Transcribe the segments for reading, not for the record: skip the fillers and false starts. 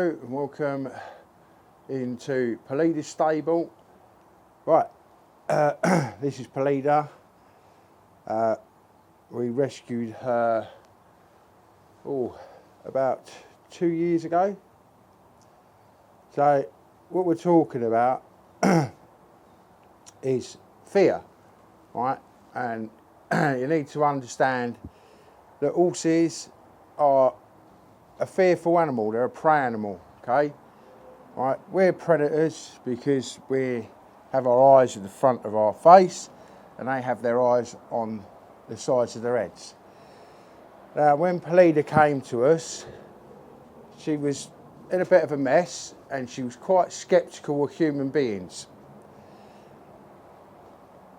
Hello and welcome into Palida's stable. Right, this is Palida. We rescued her about 2 years ago. So what we're talking about is fear, right? And you need to understand that horses are a fearful animal. They're a prey animal, okay? Right? We're predators because we have our eyes at the front of our face and they have their eyes on the sides of their heads. Now, when Palida came to us, she was in a bit of a mess and she was quite sceptical of human beings.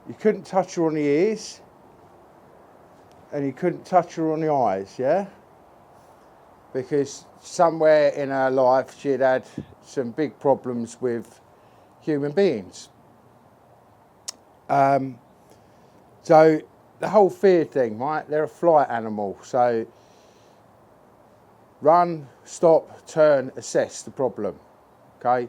You couldn't touch her on the ears and you couldn't touch her on the eyes, yeah? Because somewhere in her life she'd had some big problems with human beings. So the whole fear thing, right? They're a flight animal. So run, stop, turn, assess the problem. Okay?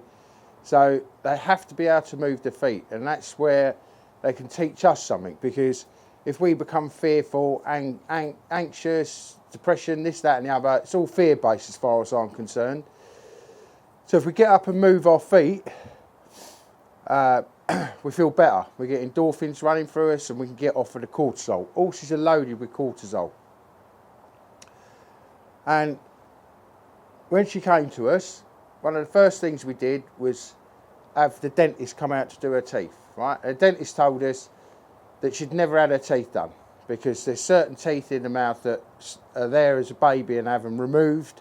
So they have to be able to move their feet, and that's where they can teach us something, because if we become fearful, anxious, depression, this, that and the other, it's all fear-based as far as I'm concerned. So if we get up and move our feet, we feel better. We get endorphins running through us and we can get off of the cortisol. Horses are loaded with cortisol. And when she came to us, one of the first things we did was have the dentist come out to do her teeth, right? The dentist told us that she'd never had her teeth done, because there's certain teeth in the mouth that are there as a baby and have them removed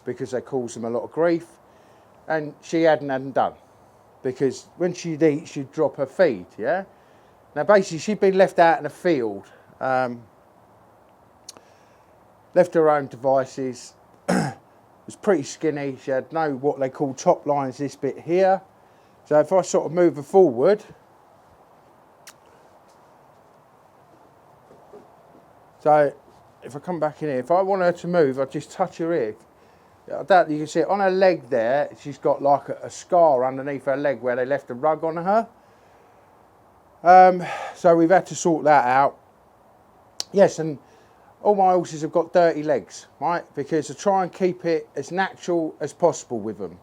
because they cause them a lot of grief, and she hadn't had them done because when she'd eat she'd drop her feed, yeah? Now basically she'd been left out in a field, left her own devices, was pretty skinny, she had no what they call top lines, this bit here. So if I sort of move her forward, so if I come back in here, if I want her to move, I just touch her ear. I doubt you can see it. On her leg there, she's got like a scar underneath her leg where they left a rug on her. So we've had to sort that out. Yes, and all my horses have got dirty legs, right? Because I try and keep it as natural as possible with them.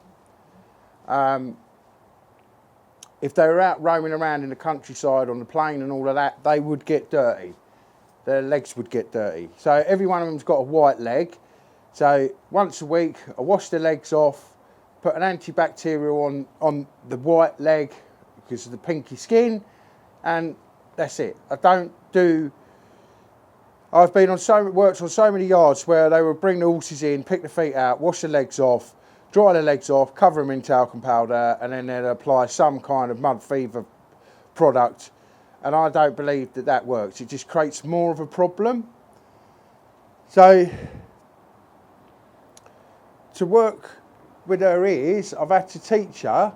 If they were out roaming around in the countryside on the plain and all of that, they would get dirty. Their legs would get dirty. So every one of them's got a white leg. So once a week, I wash the legs off, put an antibacterial on the white leg because of the pinky skin, and that's it. I've been on worked on so many yards where they would bring the horses in, pick the feet out, wash the legs off, dry the legs off, cover them in talcum powder, and then they'd apply some kind of mud fever product. And I don't believe that that works. It just creates more of a problem. So to work with her ears, I've had to teach her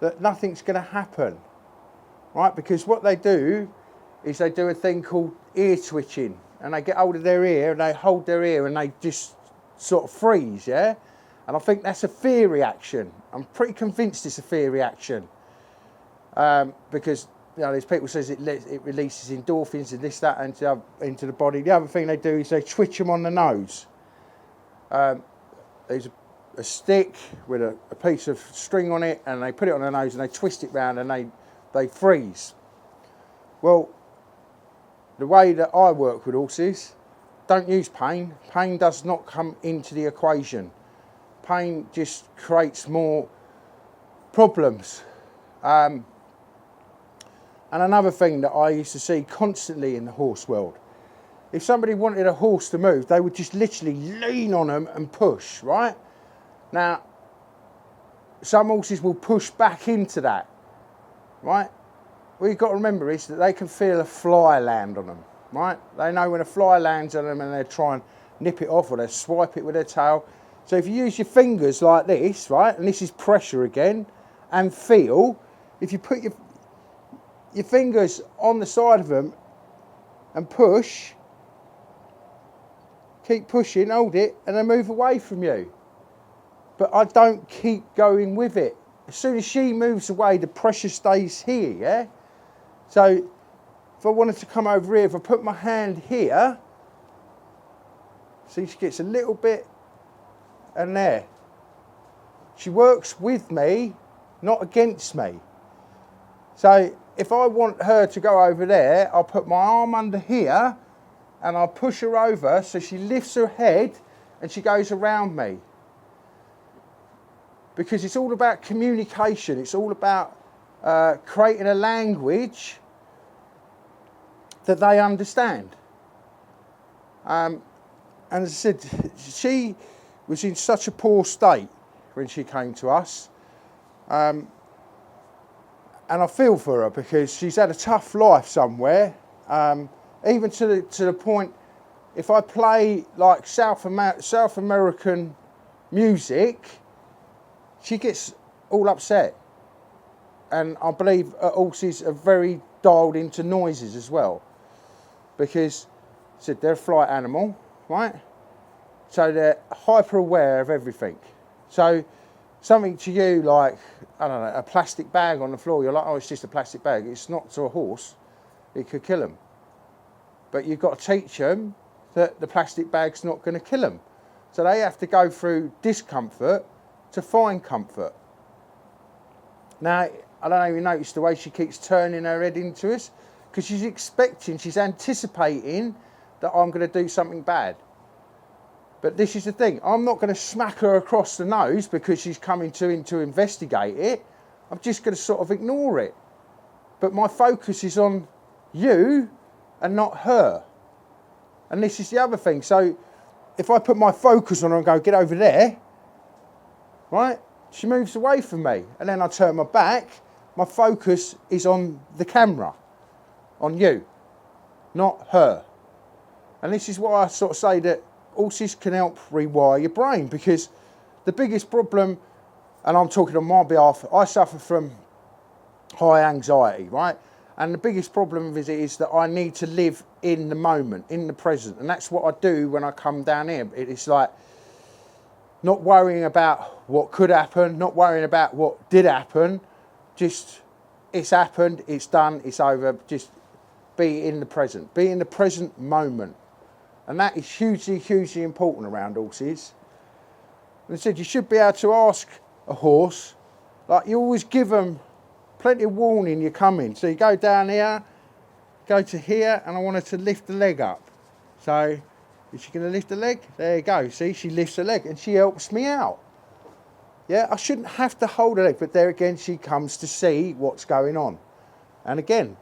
that nothing's going to happen, right? Because what they do is they do a thing called ear twitching, and they get hold of their ear and they hold their ear and they just sort of freeze, yeah? And I think that's a fear reaction. I'm pretty convinced it's a fear reaction, because you know, there's people who says it releases endorphins and this, that, and into the body. The other thing they do is they twitch them on the nose. There's a stick with a piece of string on it, and they put it on their nose and they twist it round and they freeze. Well, the way that I work with horses, don't use pain. Pain does not come into the equation. Pain just creates more problems. And another thing that I used to see constantly in the horse world, if somebody wanted a horse to move, they would just literally lean on them and push, right? Now, some horses will push back into that, right? What you've got to remember is that they can feel a fly land on them, right? They know when a fly lands on them and they try and nip it off, or they swipe it with their tail. So if you use your fingers like this, right, and this is pressure again, and feel, if you put your fingers on the side of them and push, keep pushing, hold it, and they move away from you. but I don't keep going with it. As soon as she moves away, the pressure stays here, yeah? So if I wanted to come over here, if I put my hand here, see, she gets a little bit, and there. She works with me, not against me. So if I want her to go over there, I'll put my arm under here, and I'll push her over so she lifts her head and she goes around me. Because it's all about communication. It's all about creating a language that they understand. And as I said, she was in such a poor state when she came to us. And I feel for her because she's had a tough life somewhere. Even to the point, if I play like South American music, she gets all upset. And I believe horses are very dialed into noises as well. Because they're a flight animal, right? So they're hyper aware of everything. So something to you like, I don't know, a plastic bag on the floor, you're like, oh, it's just a plastic bag. It's not to a horse. It could kill them. But you've got to teach them that the plastic bag's not going to kill them. So they have to go through discomfort to find comfort. Now, I don't know if you noticed the way she keeps turning her head into us, because she's anticipating that I'm going to do something bad. But this is the thing, I'm not going to smack her across the nose because she's coming in to investigate it. I'm just going to sort of ignore it. But my focus is on you and not her. And this is the other thing. So if I put my focus on her and go, get over there, right? She moves away from me. And then I turn my back. My focus is on the camera, on you, not her. And this is why I sort of say that horses can help rewire your brain, because the biggest problem, and I'm talking on my behalf, I suffer from high anxiety, right? And the biggest problem with it is that I need to live in the moment, in the present. And that's what I do when I come down here. It's like not worrying about what could happen, not worrying about what did happen. Just, it's happened, it's done, it's over. Just be in the present. Be in the present moment. And that is hugely, hugely important around horses. And I said, you should be able to ask a horse, like you always give them plenty of warning you're coming. So you go down here, go to here, and I want her to lift the leg up. So, is she going to lift the leg? There you go. See, she lifts the leg and she helps me out. Yeah, I shouldn't have to hold her leg, but there again, she comes to see what's going on. And again,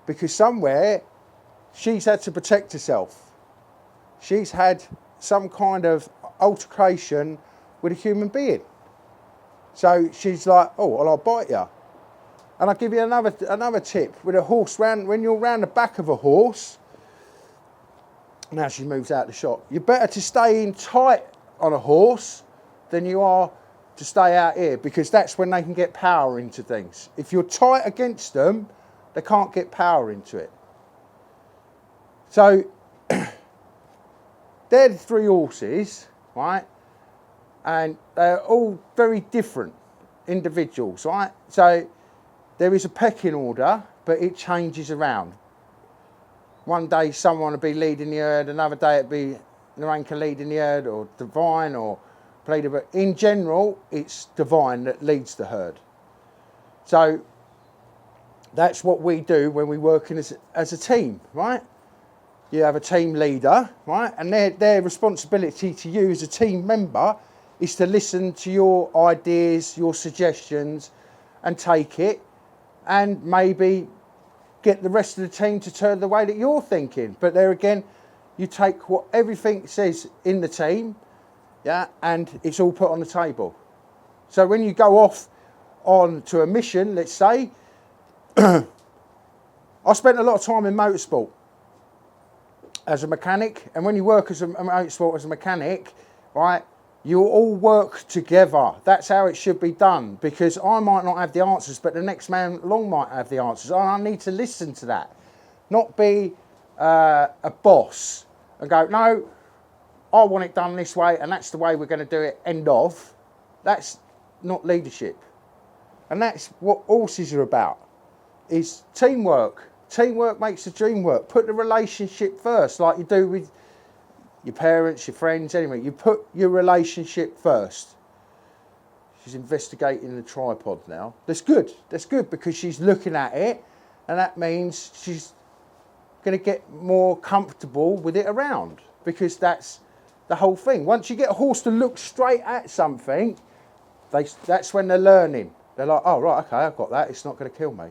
because somewhere she's had to protect herself. She's had some kind of altercation with a human being. So she's like, oh, well, I'll bite you. And I'll give you another tip with a horse. When you're round the back of a horse, now she moves out the shot, you're better to stay in tight on a horse than you are to stay out here, because that's when they can get power into things. If you're tight against them, they can't get power into it. So they're the three horses, right? And they're all very different individuals, right? So there is a pecking order, but it changes around. One day someone will be leading the herd, another day it'll be Naranka leading the herd, or Divine, or Pleader. But in general, it's Divine that leads the herd. So that's what we do when we work as a team, right? You have a team leader, right? And their responsibility to you as a team member is to listen to your ideas, your suggestions, and take it, and maybe get the rest of the team to turn the way that you're thinking. But there again, you take what everything says in the team, yeah, and it's all put on the table. So when you go off on to a mission, let's say, I spent a lot of time in motorsport as a mechanic, and when you work as a motorsport as a mechanic, right, you all work together. That's how it should be done, because I might not have the answers, but the next man along might have the answers, and I need to listen to that, not be a boss and go, no, I want it done this way and that's the way we're going to do it, end of. That's not leadership. And that's what horses are about, is teamwork. Teamwork makes the dream work. Put the relationship first, like you do with your parents, your friends, anyway. You put your relationship first. She's investigating the tripod now. That's good. That's good because she's looking at it, and that means she's going to get more comfortable with it around, because that's the whole thing. Once you get a horse to look straight at something, that's when they're learning. They're like, oh, right, okay, I've got that. It's not going to kill me.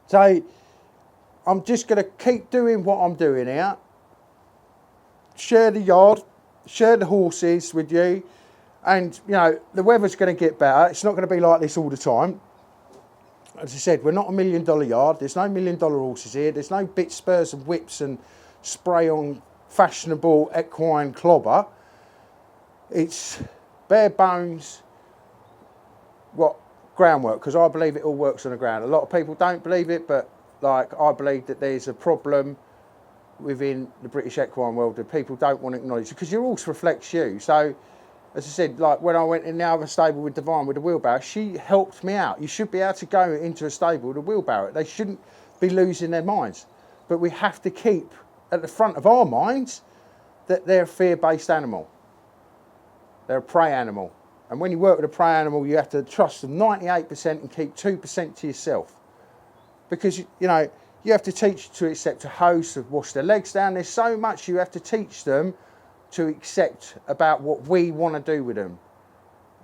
So I'm just going to keep doing what I'm doing here. Share the yard, share the horses with you. And, you know, the weather's going to get better. It's not going to be like this all the time. As I said, we're not $1 million yard. There's no $1 million horses here. There's no bits, spurs and whips and spray on fashionable equine clobber. It's bare bones, groundwork, because I believe it all works on the ground. A lot of people don't believe it, but like I believe that there's a problem within the British equine world that people don't want to acknowledge, because your horse reflects you. So, as I said, like when I went in the other stable with Divine with the wheelbarrow, she helped me out. You should be able to go into a stable with a wheelbarrow. They shouldn't be losing their minds. But we have to keep at the front of our minds that they're a fear-based animal. They're a prey animal. And when you work with a prey animal, you have to trust them 98% and keep 2% to yourself. Because, you know, you have to teach to accept a hose, to wash their legs down. There's so much you have to teach them to accept about what we want to do with them.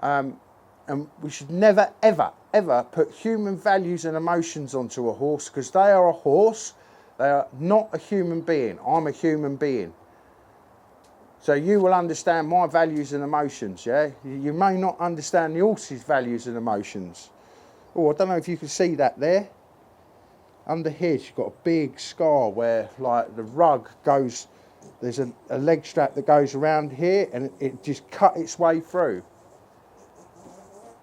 And we should never, ever, ever put human values and emotions onto a horse, because they are a horse. They are not a human being. I'm a human being. So you will understand my values and emotions, yeah? You may not understand the horse's values and emotions. Oh, I don't know if you can see that there. Under here, she's got a big scar where, like, the rug goes, there's a leg strap that goes around here, and it just cut its way through.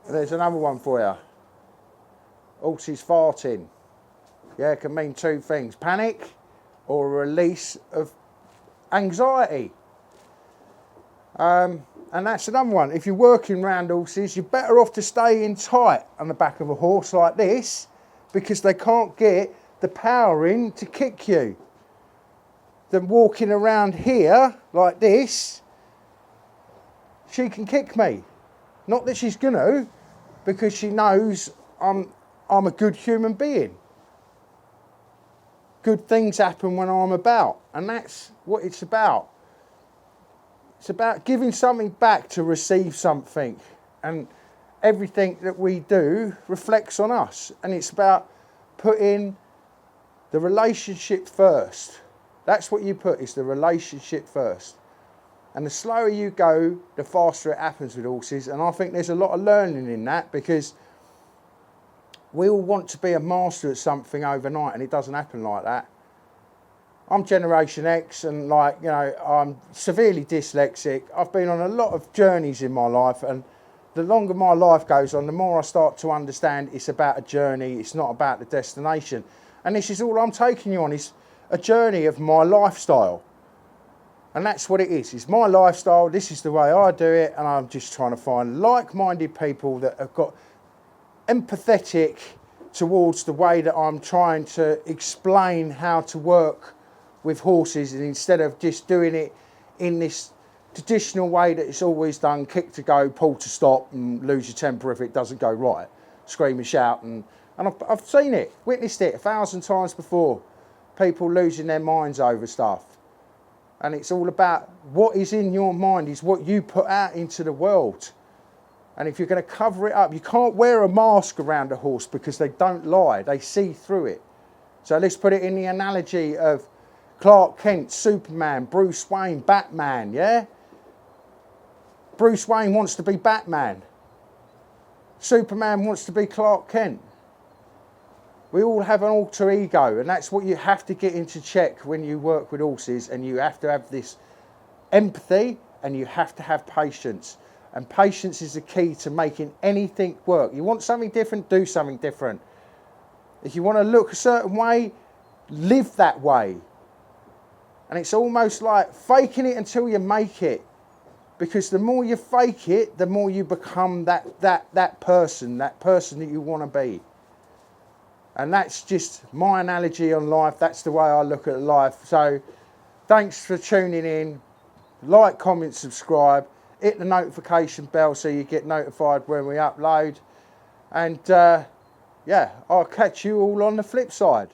There's another one for you. Horses farting. Yeah, it can mean two things: panic or a release of anxiety. And that's another one. If you're working round horses, you're better off to stay in tight on the back of a horse like this, because they can't get the power in to kick you, than walking around here like this. She can kick me. Not that she's gonna, because she knows I'm a good human being. Good things happen when I'm about, and that's what it's about. It's about giving something back to receive something, and everything that we do reflects on us. And it's about putting the relationship first. That's what you put, is the relationship first. And the slower you go, the faster it happens with horses. And I think there's a lot of learning in that, because we all want to be a master at something overnight, and it doesn't happen like that. I'm Generation X, and, like, you know, I'm severely dyslexic. I've been on a lot of journeys in my life, and the longer my life goes on, the more I start to understand it's about a journey. It's not about the destination. And this is all I'm taking you on, is a journey of my lifestyle. And that's what it is. It's my lifestyle. This is the way I do it. And I'm just trying to find like-minded people that have got empathetic towards the way that I'm trying to explain how to work with horses, and instead of just doing it in this traditional way that it's always done: kick to go, pull to stop, and lose your temper if it doesn't go right, scream and shout. And I've seen it, witnessed it 1,000 times before, people losing their minds over stuff. And it's all about what is in your mind is what you put out into the world. And if you're going to cover it up, you can't wear a mask around a horse, because they don't lie, they see through it. So let's put it in the analogy of Clark Kent, Superman, Bruce Wayne, Batman, yeah? Bruce Wayne wants to be Batman. Superman wants to be Clark Kent. We all have an alter ego, and that's what you have to get into check when you work with horses, and you have to have this empathy, and you have to have patience. And patience is the key to making anything work. You want something different, do something different. If you want to look a certain way, live that way. And it's almost like faking it until you make it. Because the more you fake it, the more you become that person that you want to be. And that's just my analogy on life. That's the way I look at life. So thanks for tuning in. Like, comment, subscribe. Hit the notification bell so you get notified when we upload. And yeah, I'll catch you all on the flip side.